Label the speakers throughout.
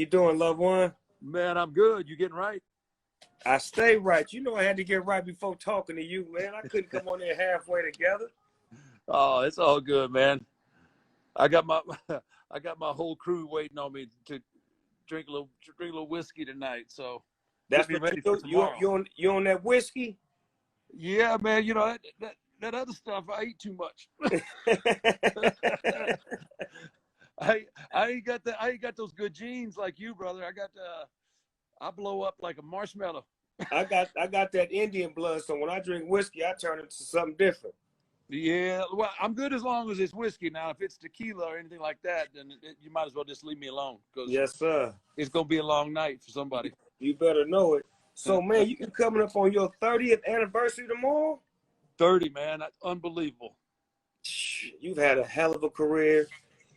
Speaker 1: You doing, loved one?
Speaker 2: Man, I'm good. You getting right?
Speaker 1: I stay right. You know I had to get right before talking to you, man. I couldn't come on there halfway together.
Speaker 2: Oh, it's all good, man. I got my I got my whole crew waiting on me to drink a little whiskey tonight. So
Speaker 1: That's
Speaker 2: get me
Speaker 1: what
Speaker 2: ready
Speaker 1: you
Speaker 2: for
Speaker 1: do. You
Speaker 2: tomorrow.
Speaker 1: you on that whiskey?
Speaker 2: Yeah, man. You know that other stuff. I eat too much. I ain't got those good genes like you, brother. I blow up like a marshmallow.
Speaker 1: I got that Indian blood, so when I drink whiskey, I turn into something different.
Speaker 2: Yeah, well, I'm good as long as it's whiskey. Now, if it's tequila or anything like that, then you might as well just leave me alone because
Speaker 1: Yes, sir.
Speaker 2: it's gonna be a long night for somebody.
Speaker 1: You better know it. So, man, you coming up on your 30th anniversary tomorrow?
Speaker 2: 30, man, that's unbelievable.
Speaker 1: You've had a hell of a career.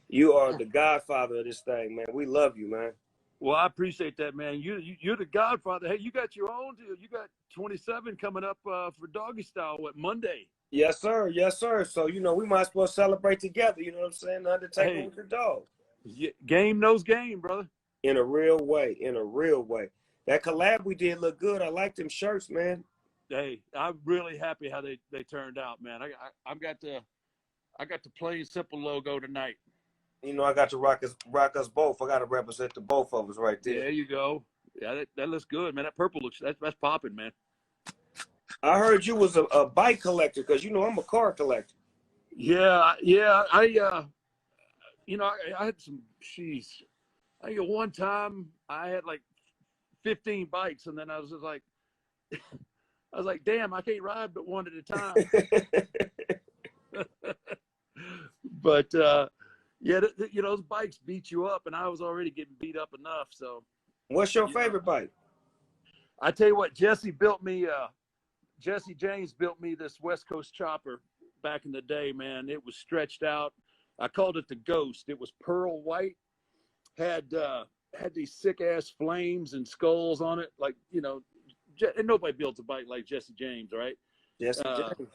Speaker 1: You are the godfather of this thing, man. We love you, man.
Speaker 2: Well, I appreciate that, man. You're the godfather. Hey, you got your own. You got 27 coming up for Doggy Style. What, Monday?
Speaker 1: Yes, sir. Yes, sir. So, we might as well celebrate together. You know what I'm saying? The Undertaker
Speaker 2: Hey,
Speaker 1: with the dog.
Speaker 2: game knows game, brother.
Speaker 1: In a real way. In a real way. That collab we did look good. I like them shirts, man.
Speaker 2: Hey, I'm really happy how they turned out, man. I got the plain simple logo tonight.
Speaker 1: I got to rock us both. I got to represent the both of us right there.
Speaker 2: There you go. Yeah, that looks good, man. That purple looks that's popping, man.
Speaker 1: I heard you was a bike collector because I'm a car collector.
Speaker 2: Yeah. I had some. Jeez, I think at one time I had like 15 bikes, and then I was just like, damn, I can't ride but one at a time. But yeah, those bikes beat you up, and I was already getting beat up enough. So,
Speaker 1: What's your favorite bike?
Speaker 2: I tell you what, Jesse James built me this West Coast chopper back in the day, man. It was stretched out. I called it the Ghost. It was pearl white, had these sick ass flames and skulls on it, like and nobody builds a bike like Jesse James, right?
Speaker 1: Jesse James.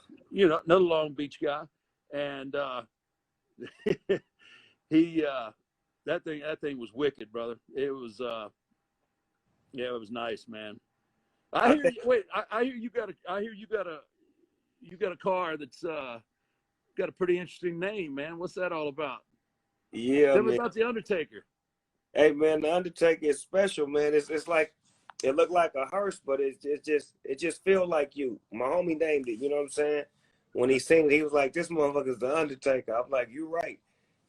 Speaker 2: Another Long Beach guy, and he that thing was wicked, brother. It was it was nice, man. I hear you got a car that's got a pretty interesting name, man. What's that all about?
Speaker 1: Yeah,
Speaker 2: Tell me
Speaker 1: man.
Speaker 2: about the Undertaker.
Speaker 1: Hey, man, the Undertaker is special, man. It's like it looked like a hearse, but it just feel like you. My homie named it. You know what I'm saying? When he seen it, he was like, "This motherfucker's the Undertaker." I'm like, "You right."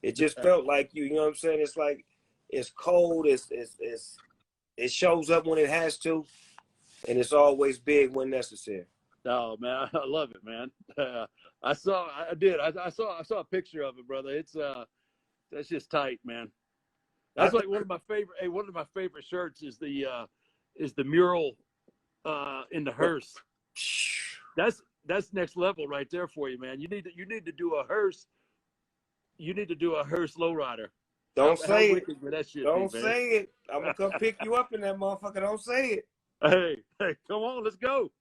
Speaker 1: It just felt like you. You know what I'm saying? It's like it's cold. It shows up when it has to, and it's always big when necessary.
Speaker 2: Oh man, I love it, man. I saw a picture of it, brother. It's that's just tight, man. That's like one of my favorite. Hey, one of my favorite shirts is the mural in the hearse. That's next level right there for you, man. You need to do a hearse. You need to do a hearse lowrider.
Speaker 1: Don't say it.
Speaker 2: That shit
Speaker 1: Don't
Speaker 2: be,
Speaker 1: say it. I'm gonna come pick you up in that motherfucker. Don't say it.
Speaker 2: Hey, come on, let's go.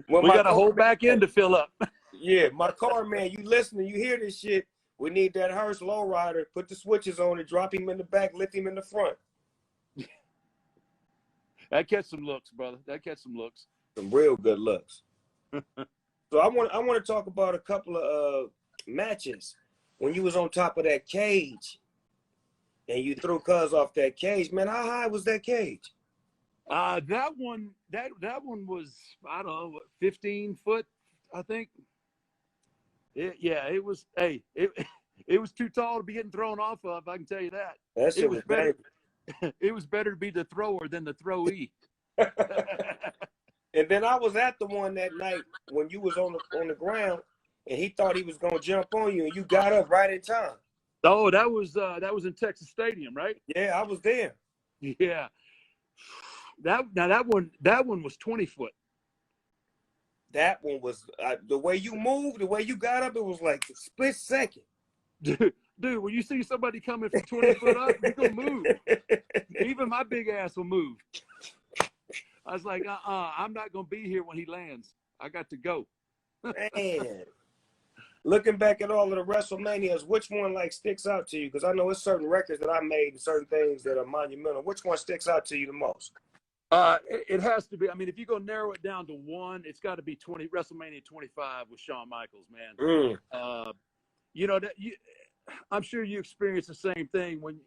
Speaker 1: Well,
Speaker 2: we got a whole back end to fill up.
Speaker 1: Yeah, my car, man, you listening, you hear this shit. We need that hearse lowrider. Put the switches on it, drop him in the back, lift him in the front.
Speaker 2: That catch some looks, brother. That catch some looks.
Speaker 1: Some real good looks. So I want to talk about a couple of matches when you was on top of that cage and you threw Cuz off that cage. Man, how high was that cage?
Speaker 2: That one was, I don't know, 15 foot, I think. It was. Hey, it was too tall to be getting thrown off of. I can tell you that.
Speaker 1: That shit was
Speaker 2: better. It was better to be the thrower than the throwee.
Speaker 1: And then I was at the one that night when you was on the ground, and he thought he was gonna jump on you, and you got up right in time.
Speaker 2: Oh, that was in Texas Stadium, right?
Speaker 1: Yeah, I was there.
Speaker 2: Yeah. That one was 20 foot.
Speaker 1: That one was the way you moved, the way you got up. It was like a split second.
Speaker 2: Dude, when you see somebody coming from 20 foot up, you're gonna move. Even my big ass will move. I was like, I'm not gonna be here when he lands. I got to go.
Speaker 1: Man, Looking back at all of the WrestleManias, which one like sticks out to you? Because I know it's certain records that I made and certain things that are monumental. Which one sticks out to you the most?
Speaker 2: It has to be. I mean, if you're gonna narrow it down to one, it's got to be WrestleMania 25 with Shawn Michaels, man. You know that I'm sure you experience the same thing when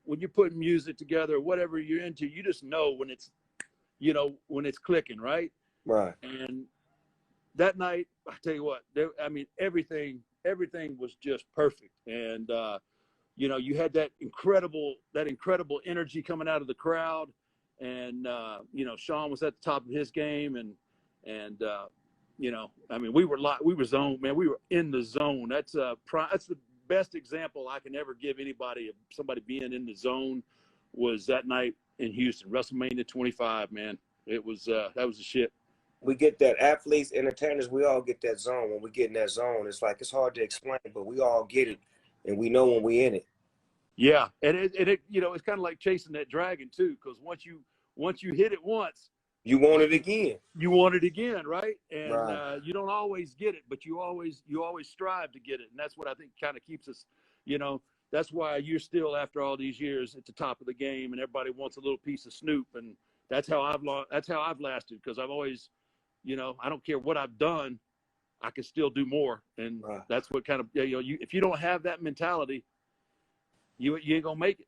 Speaker 2: when you're putting music together, whatever you're into. You just know when it's when it's clicking, right?
Speaker 1: Right.
Speaker 2: And that night, I tell you what, I mean, everything was just perfect, and you had that incredible energy coming out of the crowd, and Sean was at the top of his game, and I mean, we were zoned, man. We were in the zone. That's the best example I can ever give anybody of somebody being in the zone. Was that night in Houston, WrestleMania 25, man. It was that was the shit.
Speaker 1: We get that, athletes, entertainers, we all get that zone. When we get in that zone, it's like, it's hard to explain, but we all get it, and we know when we in it.
Speaker 2: Yeah, and it it's kind of like chasing that dragon too, because once you hit it once,
Speaker 1: you want it again.
Speaker 2: You want it again, right? And
Speaker 1: right.
Speaker 2: You don't always get it, but you always strive to get it, and that's what I think kind of keeps us. That's why you're still, after all these years, at the top of the game, and everybody wants a little piece of Snoop, and that's how I've lasted, because I've always, I don't care what I've done, I can still do more, and
Speaker 1: right.
Speaker 2: that's what kind of if you don't have that mentality, you ain't gonna make it.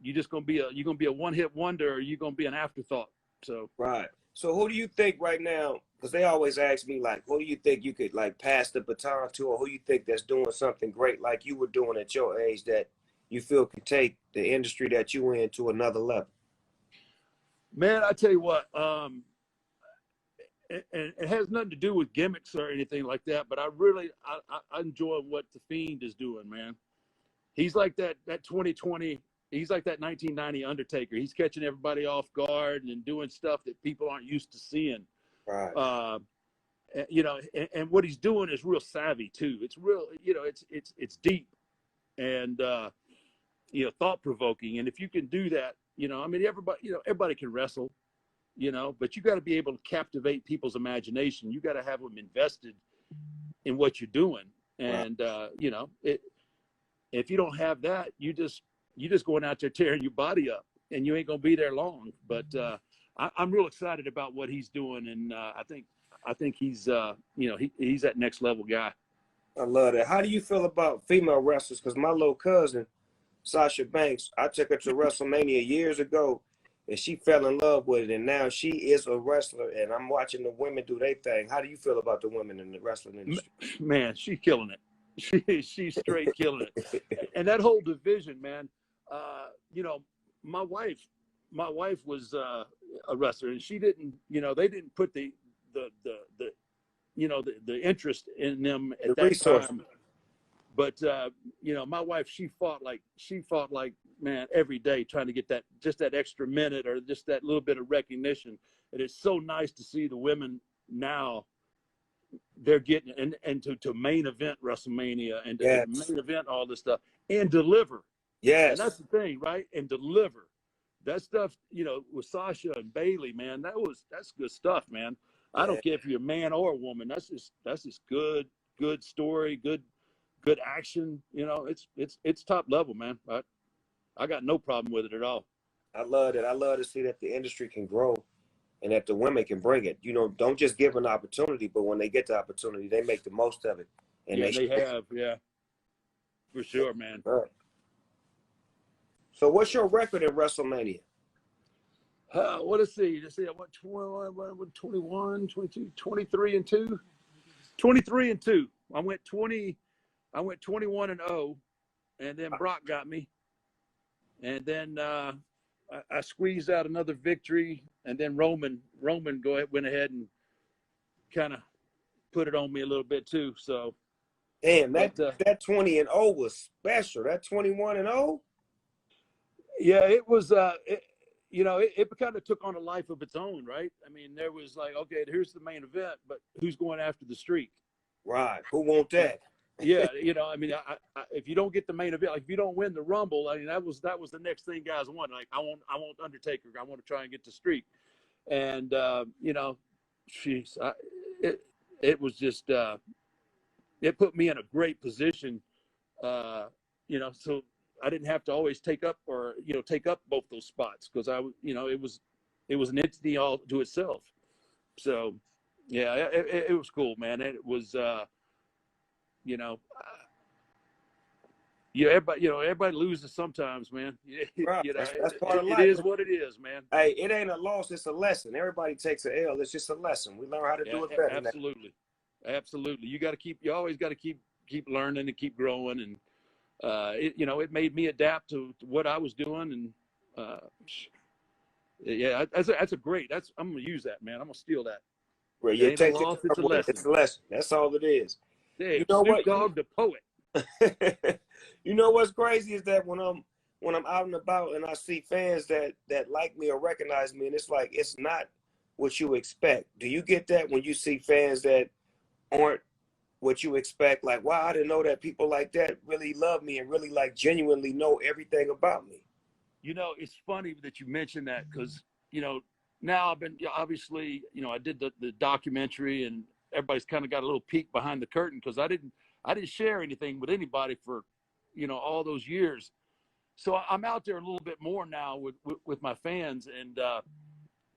Speaker 2: You're just gonna be a one-hit wonder, or you're gonna be an afterthought. So
Speaker 1: right. So who do you think right now? Because they always ask me, like, who do you think you could like pass the baton to, or who you think that's doing something great like you were doing at your age that you feel could take the industry that you in to another level?
Speaker 2: Man, I tell you what, it has nothing to do with gimmicks or anything like that, but I enjoy what The Fiend is doing, man. He's like that 2020. He's like that 1990 Undertaker. He's catching everybody off guard and doing stuff that people aren't used to seeing.
Speaker 1: Right.
Speaker 2: And what he's doing is real savvy too. It's real, it's deep and thought provoking. And if you can do that, I mean, everybody can wrestle, but you got to be able to captivate people's imagination. You got to have them invested in what you're doing. And if you don't have that, you just going out there tearing your body up, and you ain't gonna be there long. But I'm real excited about what he's doing, and I think he's he's that next level guy.
Speaker 1: I love that. How do you feel about female wrestlers? Because my little cousin, Sasha Banks, I took her to WrestleMania years ago, and she fell in love with it, and now she is a wrestler, and I'm watching the women do their thing. How do you feel about the women in the wrestling industry?
Speaker 2: Man, she's killing it. She's straight killing it. And that whole division, man. My wife was a wrestler, and she didn't. They didn't put the interest in them at that time. But my wife, she fought like man every day, trying to get that extra minute or just that little bit of recognition. And it's so nice to see the women now. They're getting and to main event WrestleMania and to main event all this stuff and deliver.
Speaker 1: Yes.
Speaker 2: And that's the thing, right? And deliver. That stuff, with Sasha and Bailey, man, that's good stuff, man. I don't care if you're a man or a woman. That's just good story, good action. It's top level, man. I got no problem with it at all.
Speaker 1: I love it. I love to see that the industry can grow and that the women can bring it. Don't just give an opportunity, but when they get the opportunity, they make the most of it.
Speaker 2: And they have, for sure, man.
Speaker 1: Right. So what's your record in WrestleMania?
Speaker 2: Let's see. I went 21, 22, 23 and 2. 23 and 2. I went 21 and 0, and then Brock got me. And then I squeezed out another victory, and then Roman went ahead and kind of put it on me a little bit too. So
Speaker 1: damn, that 20 and 0 was special. That 21 and 0?
Speaker 2: Yeah, it was it kind of took on a life of its own, right? I mean, there was like, okay, here's the main event, but who's going after the streak?
Speaker 1: Right. Who want that?
Speaker 2: Yeah, I mean, if you don't get the main event, like if you don't win the Rumble, I mean, that was the next thing guys want. Like, I want Undertaker. I want to try and get the streak, and it was just it put me in a great position, you know, so I didn't have to always take up both those spots, because it was an entity all to itself. So yeah, it was cool, man. It was, you know, everybody loses sometimes, man.
Speaker 1: Right.
Speaker 2: You know,
Speaker 1: That's part of
Speaker 2: it
Speaker 1: life.
Speaker 2: is what it is, man.
Speaker 1: Hey, it ain't a loss, it's a lesson. Everybody takes an L. It's just a lesson. We learn how to
Speaker 2: Yeah,
Speaker 1: do it better now.
Speaker 2: absolutely, absolutely. You always got to keep learning and keep growing, and it made me adapt to what I was doing, and yeah, I'm gonna use that, man. I'm gonna steal that.
Speaker 1: Well,
Speaker 2: It
Speaker 1: you
Speaker 2: ain't a
Speaker 1: take it
Speaker 2: loss,
Speaker 1: and
Speaker 2: it's a
Speaker 1: run with it.
Speaker 2: lesson.
Speaker 1: It's a lesson. That's all it is.
Speaker 2: Damn,
Speaker 1: You know
Speaker 2: Snoop
Speaker 1: what?
Speaker 2: Dogg the poet.
Speaker 1: You know what's crazy is that when I'm out and about and I see fans that like me or recognize me, and it's like it's not what you expect. Do you get that when you see fans that aren't what you expect? Like, wow, I didn't know that people like that really love me and really like genuinely know everything about me.
Speaker 2: You know, it's funny that you mentioned that, because, now I've been, obviously, I did the documentary, and everybody's kind of got a little peek behind the curtain, because I didn't share anything with anybody for, all those years. So I'm out there a little bit more now with my fans, and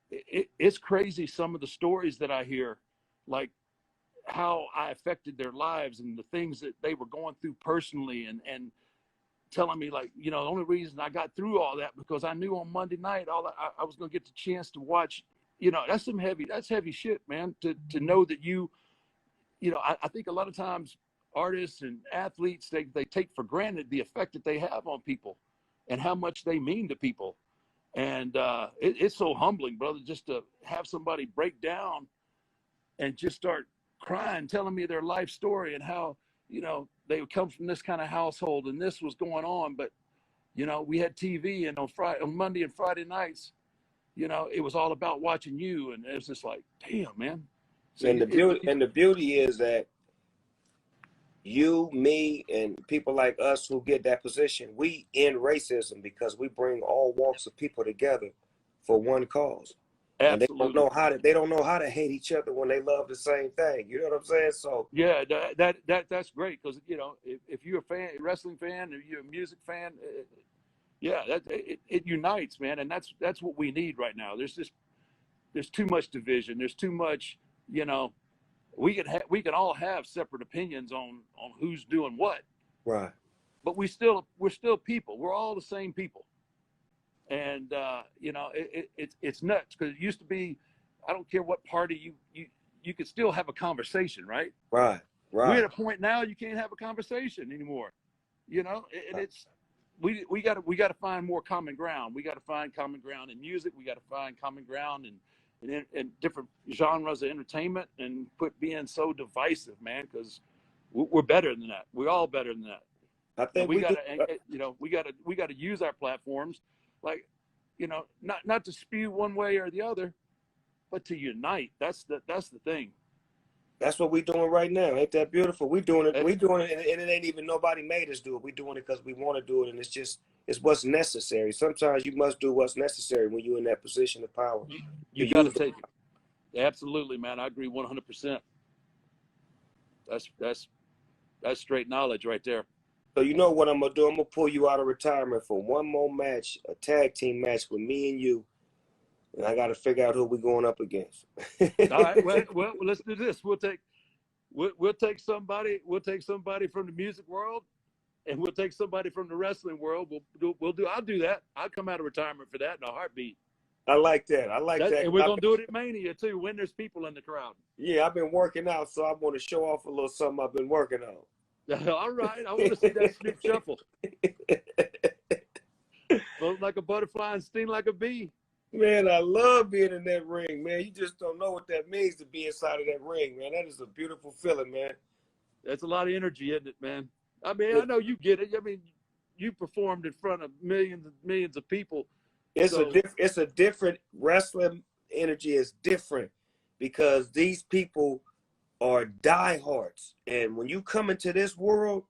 Speaker 2: it's crazy, some of the stories that I hear, like how I affected their lives and the things that they were going through personally, and telling me, like, the only reason I got through all that because I knew on Monday night I was going to get the chance to watch. That's heavy shit, man. To know that I think a lot of times artists and athletes, they take for granted the effect that they have on people and how much they mean to people. And it's so humbling, brother, just to have somebody break down and just start crying, telling me their life story and how, they come from this kind of household and this was going on. But, we had TV, and on Monday and Friday nights, it was all about watching you. And it was just like, damn, man. So
Speaker 1: And the beauty is that you, me, and people like us who get that position, we end racism because we bring all walks of people together for one cause. And
Speaker 2: absolutely.
Speaker 1: they don't know how to hate each other when they love the same thing. You know what I'm saying? So
Speaker 2: yeah, that's great, because if you're a wrestling fan, or you're a music fan, it unites, man, and that's what we need right now. There's too much division. There's too much, we can all have separate opinions on who's doing what,
Speaker 1: right,
Speaker 2: but we're still people. We're all the same people. And it's nuts, because it used to be, I don't care what party you could still have a conversation, right?
Speaker 1: right.
Speaker 2: We're at a point now you can't have a conversation anymore, and it's we got to find more common ground. We got to find common ground in music. We got to find common ground in different genres of entertainment, and quit being so divisive, man, because we're better than that. We're all better than that.
Speaker 1: I think
Speaker 2: and we got to use our platforms, like, not to spew one way or the other, but to unite. That's the thing.
Speaker 1: That's what we're doing right now. Ain't that beautiful? We're doing it. We're doing it, and it ain't even nobody made us do it. We're doing it because we want to do it, and it's what's necessary. Sometimes you must do what's necessary when you're in that position of power.
Speaker 2: You got to take it. Absolutely, man. I agree 100%. That's straight knowledge right there.
Speaker 1: So you know what I'm gonna do? I'm gonna pull you out of retirement for one more match, a tag team match with me and you, and I got to figure out who we're going up against.
Speaker 2: All right. Well, let's do this. We'll take somebody from the music world, and we'll take somebody from the wrestling world. I'll do that. I'll come out of retirement for that in a heartbeat.
Speaker 1: I like that. I like that.
Speaker 2: And we're gonna do it at Mania too, when there's people in the crowd.
Speaker 1: Yeah, I've been working out, so I want to show off a little something I've been working on.
Speaker 2: All right, I want to see that Snoop shuffle. Float like a butterfly and sting like a bee.
Speaker 1: Man, I love being in that ring, man. You just don't know what that means to be inside of that ring, man. That is a beautiful feeling, man.
Speaker 2: That's a lot of energy, isn't it, man? I mean, I know you get it. I mean, you performed in front of millions and millions of people.
Speaker 1: It's a different wrestling energy is different, because these people are diehards, and when you come into this world,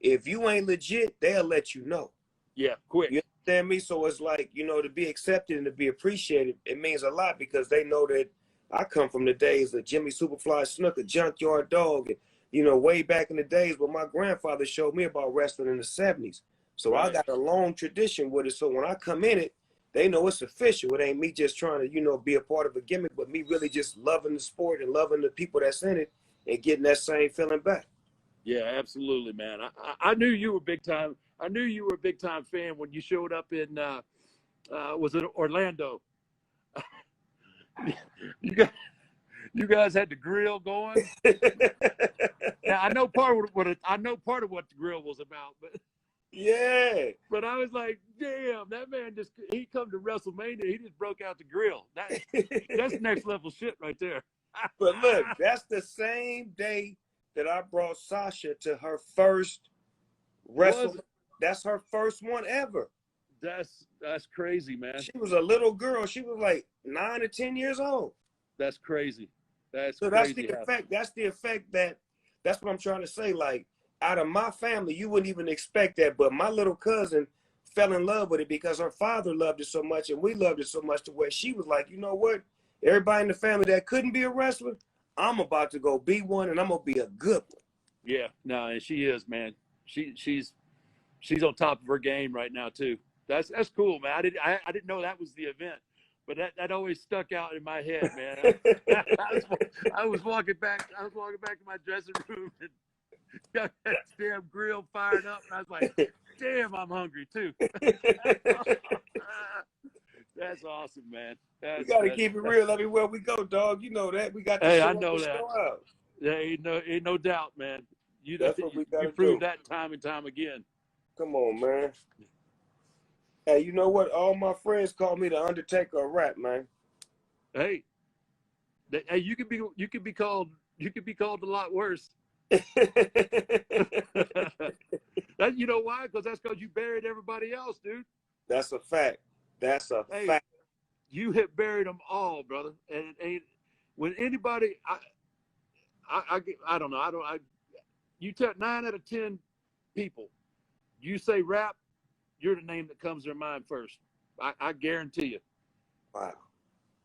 Speaker 1: if you ain't legit, they'll let you know.
Speaker 2: Yeah, quick.
Speaker 1: You understand me? So it's like, to be accepted and to be appreciated, it means a lot, because they know that I come from the days of Jimmy Superfly Snooker, Junkyard Dog, and you know, way back in the days when my grandfather showed me about wrestling in the 70s. So I
Speaker 2: Right.
Speaker 1: got a long tradition with it. So when I come in it, they know it's official. It ain't me just trying to, you know, be a part of a gimmick, but me really just loving the sport and loving the people that's in it and getting that same feeling back.
Speaker 2: Yeah, absolutely, man. I knew you were big time. I knew you were a big time fan when you showed up in was it Orlando? You guys, you guys had the grill going. Now I know part of what I know part of what the grill was about, but
Speaker 1: Yeah.
Speaker 2: but I was like, damn, that man he come to WrestleMania, he just broke out the grill. That's next level shit right there.
Speaker 1: But look, that's the same day that I brought Sasha to her first wrestle. That's her first one ever.
Speaker 2: That's crazy, man.
Speaker 1: She was a little girl. She was like 9 or 10 years old.
Speaker 2: That's crazy. That's
Speaker 1: So
Speaker 2: crazy.
Speaker 1: That's the effect that's what I'm trying to say. Like, out of my family, you wouldn't even expect that. But my little cousin fell in love with it because her father loved it so much and we loved it so much to where she was like, you know what? Everybody in the family that couldn't be a wrestler, I'm about to go be one, and I'm gonna be a good one.
Speaker 2: Yeah, no, and she is, man. She's on top of her game right now too. That's cool, man. I didn't know that was the event, but that always stuck out in my head, man. I was walking back to my dressing room and got that damn grill fired up, and I was like, damn, I'm hungry too. That's awesome, man.
Speaker 1: We gotta keep it real everywhere we go, dog. You know that. We got to show
Speaker 2: I
Speaker 1: up
Speaker 2: know
Speaker 1: and
Speaker 2: that.
Speaker 1: show out.
Speaker 2: There ain't no doubt, man.
Speaker 1: That's what we gotta
Speaker 2: you proved
Speaker 1: do.
Speaker 2: that time and time again.
Speaker 1: Come on, man. Hey, you know what? All my friends call me the Undertaker of rap, man.
Speaker 2: Hey, you could be called a lot worse. That, you know why? Because you buried everybody else, dude.
Speaker 1: That's a fact. That's a fact.
Speaker 2: You have buried them all, brother. And when anybody, I don't know. You tell 9 out of 10 people, you say rap, you're the name that comes to their mind first. I guarantee you.
Speaker 1: Wow.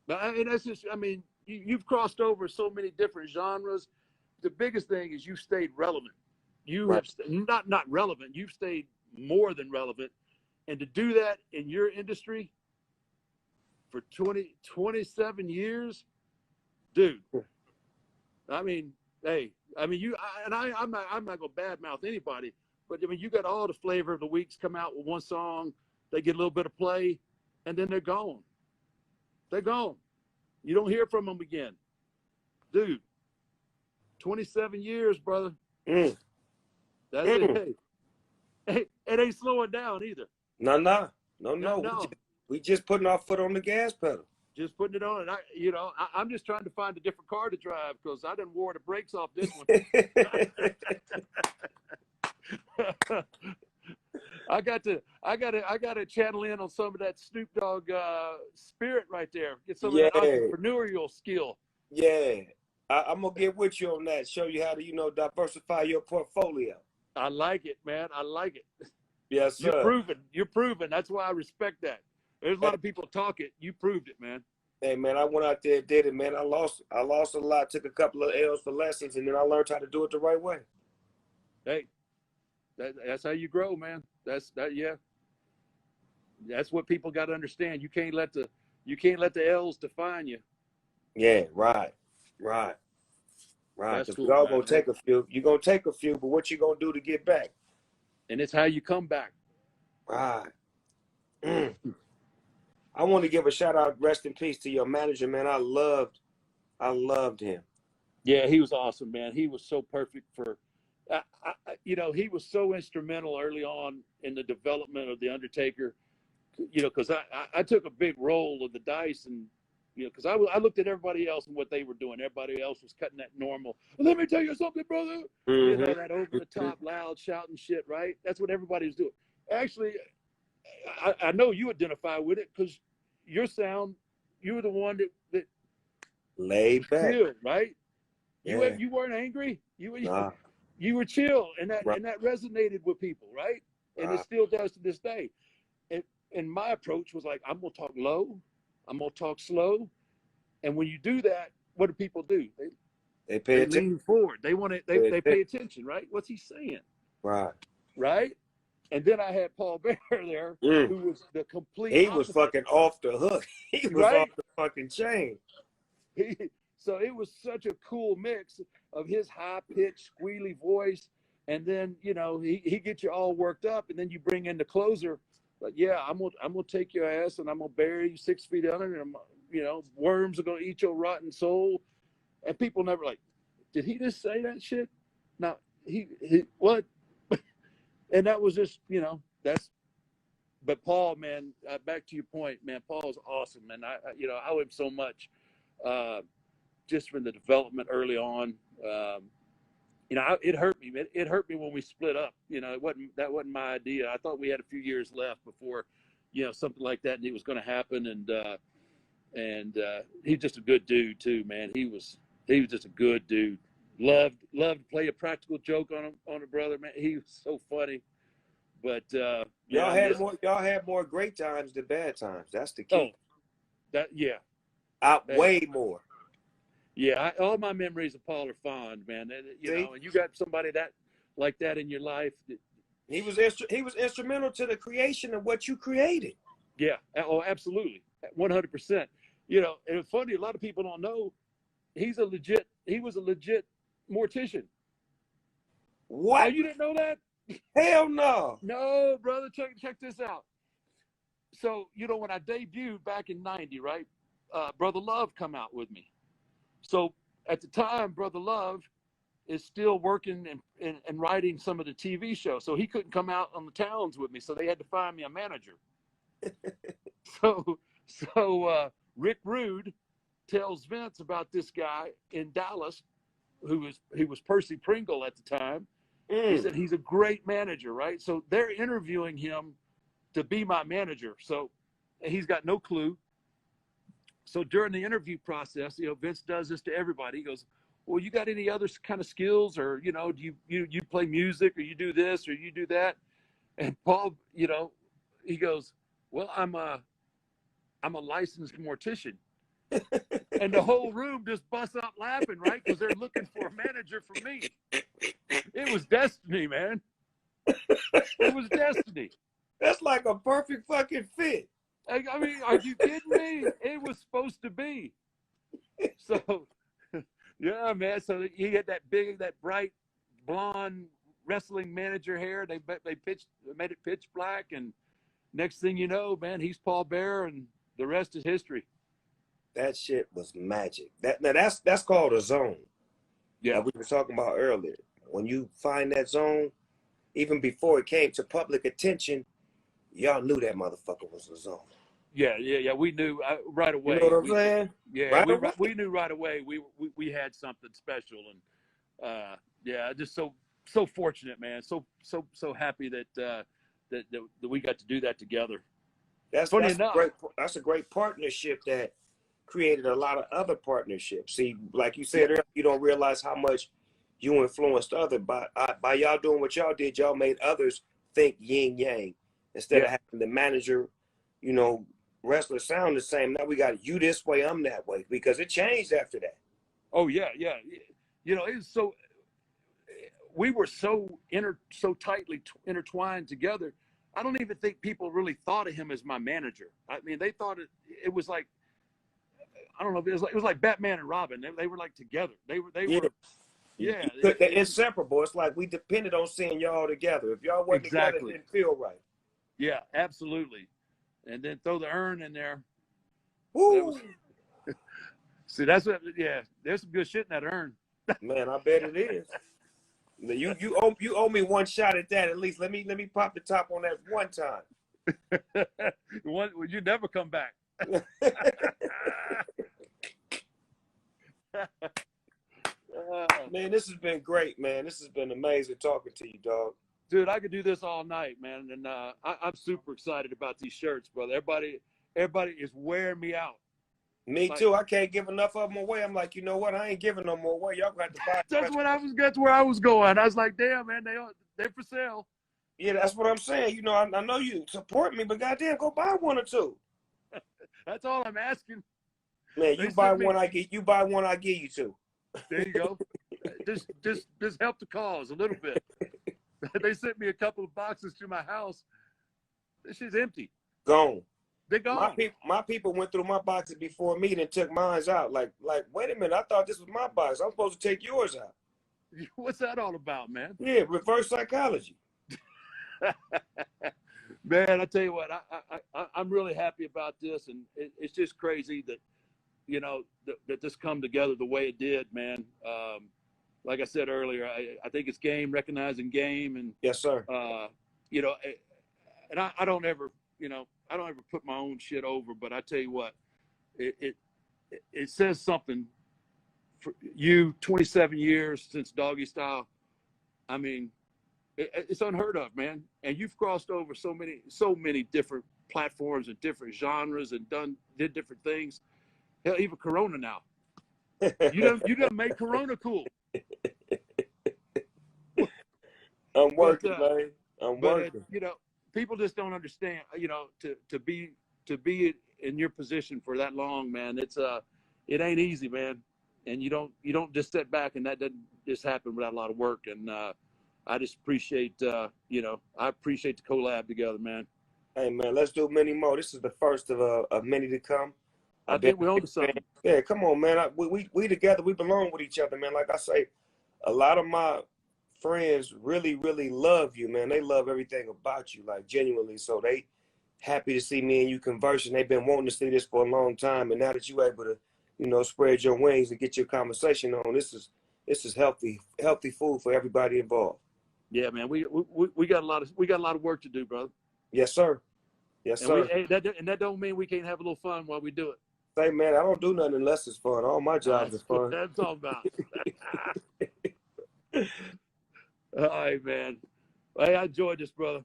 Speaker 2: And that's just, I mean, you've crossed over so many different genres. The biggest thing is you stayed relevant. You have not relevant. You've stayed more than relevant. And to do that in your industry for 27 years, dude. I mean, hey, I'm not gonna badmouth anybody, but I mean, you got all the flavor of the weeks come out with one song, they get a little bit of play, and then they're gone. They're gone. You don't hear from them again, dude. 27 years, brother. That's it. Hey, it ain't slowing down either.
Speaker 1: No. We just putting our foot on the gas pedal.
Speaker 2: Just putting it on. I'm just trying to find a different car to drive because I done wore the brakes off this one. I got to channel in on some of that Snoop Dogg spirit right there. Get some of that entrepreneurial skill.
Speaker 1: Yeah. I'm gonna get with you on that. Show you how to, diversify your portfolio.
Speaker 2: I like it, man. I like it.
Speaker 1: Yes, sir.
Speaker 2: You're proven. That's why I respect that. There's a lot of people talk it. You proved it, man.
Speaker 1: Hey, man, I went out there and did it, man. I lost a lot, took a couple of L's for lessons, and then I learned how to do it the right way.
Speaker 2: Hey, that's how you grow, man. Yeah. That's what people got to understand. You can't let the L's define you.
Speaker 1: Yeah, right. Because
Speaker 2: cool,
Speaker 1: we all gonna take a few. You're gonna take a few, but what you gonna do to get back?
Speaker 2: And it's how you come back.
Speaker 1: Right. I want to give a shout out, rest in peace, to your manager, man. I loved him.
Speaker 2: Yeah, he was awesome, man. He was so perfect for, he was so instrumental early on in the development of the Undertaker. Because I took a big roll of the dice, and because I looked at everybody else and what they were doing. Everybody else was cutting that normal. Well, let me tell you something, brother. That over the top, loud, shouting shit. Right? That's what everybody was doing. Actually, I know you identify with it because your sound, you were the one that
Speaker 1: laid back,
Speaker 2: chill, right?
Speaker 1: Yeah.
Speaker 2: You weren't angry. You were chill, and that resonated with people, right? And it still does to this day. And my approach was like, I'm gonna talk low, I'm gonna talk slow, and when you do that, what do people do?
Speaker 1: They pay
Speaker 2: They
Speaker 1: attention.
Speaker 2: lean forward. They want to. They pay attention, right? What's he saying?
Speaker 1: Right.
Speaker 2: Right. And then I had Paul Bear there,
Speaker 1: Mm.
Speaker 2: who was the complete
Speaker 1: He was
Speaker 2: opposite.
Speaker 1: fucking off the hook. He was off
Speaker 2: Right.
Speaker 1: the fucking chain.
Speaker 2: So it was such a cool mix of his high pitched, squealy voice, and then he gets you all worked up, and then you bring in the closer. Like, yeah, I'm gonna take your ass and I'm gonna bury you 6 feet under, and worms are gonna eat your rotten soul. And people never like, did he just say that shit? No, he what? And that was just that's. But Paul, man, back to your point, man. Paul's awesome, man. I owe him so much, just from the development early on. It hurt me. It hurt me when we split up. That wasn't my idea. I thought we had a few years left before, something like that was going to happen. And he's just a good dude too, man. He was just a good dude. Loved to play a practical joke on a brother, man. He was so funny. But
Speaker 1: y'all had more great times than bad times. That's the key. Way more.
Speaker 2: Yeah, all my memories of Paul are fond, man. And you got somebody like that in your life.
Speaker 1: He was instrumental to the creation of what you created.
Speaker 2: Yeah. Oh, absolutely, 100%. And it's funny. A lot of people don't know he was a legit mortician.
Speaker 1: What?
Speaker 2: Oh, you didn't know that?
Speaker 1: Hell no.
Speaker 2: No, brother. Check this out. So when I debuted back in '90, right? Brother Love come out with me. So at the time, Brother Love is still working and writing some of the TV shows. So he couldn't come out on the towns with me. So they had to find me a manager. So Rick Rude tells Vince about this guy in Dallas who was Percy Pringle at the time. He said he's a great manager, right? So they're interviewing him to be my manager. So he's got no clue. So during the interview process, Vince does this to everybody. He goes, well, you got any other kind of skills, or do you play music, or you do this, or you do that? And Paul, he goes, well, I'm a licensed mortician. And the whole room just busts out laughing, right? Because they're looking for a manager for me. It was destiny, man. It was destiny.
Speaker 1: That's like a perfect fucking fit.
Speaker 2: I mean, are you kidding me? It was supposed to be. So, yeah, man. So he had that bright blonde wrestling manager hair. They made it pitch black, and next thing you know, man, he's Paul Bear, and the rest is history.
Speaker 1: That shit was magic. That's called a zone.
Speaker 2: Yeah,
Speaker 1: like we were talking about earlier. When you find that zone, even before it came to public attention, y'all knew that motherfucker was a zone.
Speaker 2: Yeah. We knew right away.
Speaker 1: You know what I'm saying?
Speaker 2: Yeah, we knew right away. We had something special, and just so fortunate, man. So happy that we got to do that together.
Speaker 1: That's a great partnership that created a lot of other partnerships. See, like you said earlier, you don't realize how much you influenced others by y'all doing what y'all did. Y'all made others think yin yang instead of having the manager, wrestlers sound the same. Now we got you this way, I'm that way, because it changed after that.
Speaker 2: Oh yeah. It was so. We were so tightly intertwined together. I don't even think people really thought of him as my manager. I mean, they thought it was like, I don't know. It was like Batman and Robin. They were like together. They were. Yeah.
Speaker 1: They're inseparable. It's like we depended on seeing y'all together. If y'all weren't together, it didn't feel right.
Speaker 2: Yeah, absolutely. And then throw the urn in there.
Speaker 1: Woo!
Speaker 2: See, that's what. Yeah, there's some good shit in that urn.
Speaker 1: Man, I bet it is. You owe me one shot at that at least. Let me pop the top on that one time.
Speaker 2: Would you never come back?
Speaker 1: Man, this has been great, man. This has been amazing talking to you, dog.
Speaker 2: Dude, I could do this all night, man. And I'm super excited about these shirts, brother. Everybody is wearing me out.
Speaker 1: Me too. I can't give enough of them away. I'm like, you know what? I ain't giving no more away. Y'all got to buy.
Speaker 2: That's where I was going. I was like, damn, man, they're for sale.
Speaker 1: Yeah, that's what I'm saying. I know you support me, but goddamn, go buy one or two.
Speaker 2: That's all I'm asking.
Speaker 1: Man, you buy one, I give you two.
Speaker 2: There you go. Just help the cause a little bit. They sent me a couple of boxes to my house. This shit's empty.
Speaker 1: Gone.
Speaker 2: They're gone.
Speaker 1: My people went through my boxes before me and took mine out. Like, wait a minute, I thought this was my box. I'm supposed to take yours out.
Speaker 2: What's that all about, man?
Speaker 1: Yeah, reverse psychology.
Speaker 2: Man, I tell you what, I'm really happy about this, and it's just crazy that, you know, that this come together the way it did, man. Like I said earlier, I think it's game, recognizing game, and
Speaker 1: yes, sir.
Speaker 2: You know, and I don't ever, you know, I don't ever put my own shit over, but I tell you what, it says something for you. 27 years since Doggy Style. I mean, it's unheard of, man. And you've crossed over so many different platforms and different genres and did different things. Hell, even Corona now. You done made Corona cool.
Speaker 1: I'm working, man. I'm working.
Speaker 2: You know, people just don't understand. You know, to be in your position for that long, man. It ain't easy, man. And you don't just sit back, and that doesn't just happen without a lot of work. And I just appreciate, you know, I appreciate the collab together, man.
Speaker 1: Hey, man, let's do many more. This is the first of many to come.
Speaker 2: I think we're on to something.
Speaker 1: Yeah, come on, man. We together, we belong with each other, man. Like I say, a lot of my friends really, really love you, man. They love everything about you, like genuinely. So they happy to see me and you conversing. They've been wanting to see this for a long time. And now that you're able to, you know, spread your wings and get your conversation on, this is healthy food for everybody involved.
Speaker 2: Yeah, man. We got a lot of work to do, brother.
Speaker 1: Yes, sir. Yes, sir.
Speaker 2: That don't mean we can't have a little fun while we do it.
Speaker 1: Say, man, I don't do nothing unless it's fun. All my jobs are fun.
Speaker 2: That's all about. All right, man. Hey, I enjoyed this, brother.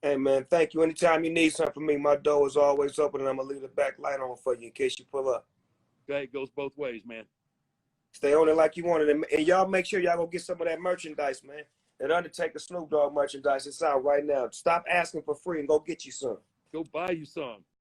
Speaker 1: Hey, man, thank you. Anytime you need something from me, my door is always open, and I'm going to leave the back light on for you in case you pull up.
Speaker 2: Okay, it goes both ways, man.
Speaker 1: Stay on it like you want it. And y'all make sure y'all go get some of that merchandise, man. That Undertaker Snoop Dogg merchandise. It's out right now. Stop asking for free and go get you some.
Speaker 2: Go buy you some.